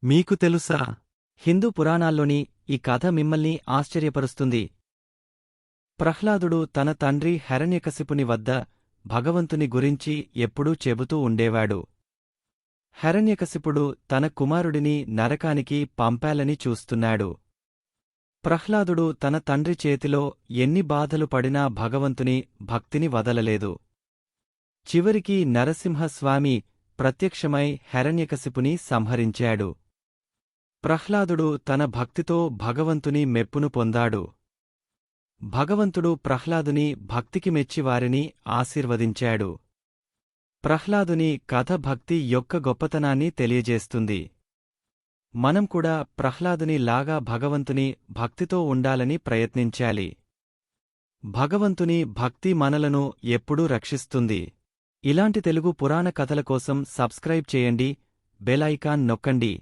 మీకు తెలుసా? హిందూ పురాణాల్లోని ఈ కథ మిమ్మల్ని ఆశ్చర్యపరుస్తుంది. ప్రహ్లాదుడు తన తండ్రి హిరణ్యకశిపుని వద్ద భగవంతుని గురించి ఎప్పుడూ చెబుతూ ఉండేవాడు. హిరణ్యకశిపుడు తన కుమారుడిని నరకానికి పంపాలని చూస్తున్నాడు. ప్రహ్లాదుడు తన తండ్రి చేతిలో ఎన్ని బాధలు పడినా భగవంతుని భక్తిని వదలలేదు. చివరికి నరసింహస్వామి ప్రత్యక్షమై హిరణ్యకశిపుని సంహరించాడు. ప్రహ్లాదుడు తన భక్తితో భగవంతుని మెప్పును పొందాడు. భగవంతుడు ప్రహ్లాదుని భక్తికి మెచ్చి వారిని ఆశీర్వదించాడు. ప్రహ్లాదుని కథ భక్తి యొక్క గొప్పతనాన్ని తెలియజేస్తుంది. మనం కూడా ప్రహ్లాదుని లాగా భగవంతుని భక్తితో ఉండాలని ప్రయత్నించాలి. భగవంతుని భక్తి మనలను ఎప్పుడూ రక్షిస్తుంది. ఇలాంటి తెలుగు పురాణ కథల కోసం సబ్స్క్రైబ్ చేయండి, బెల్ ఐకాన్ నొక్కండి.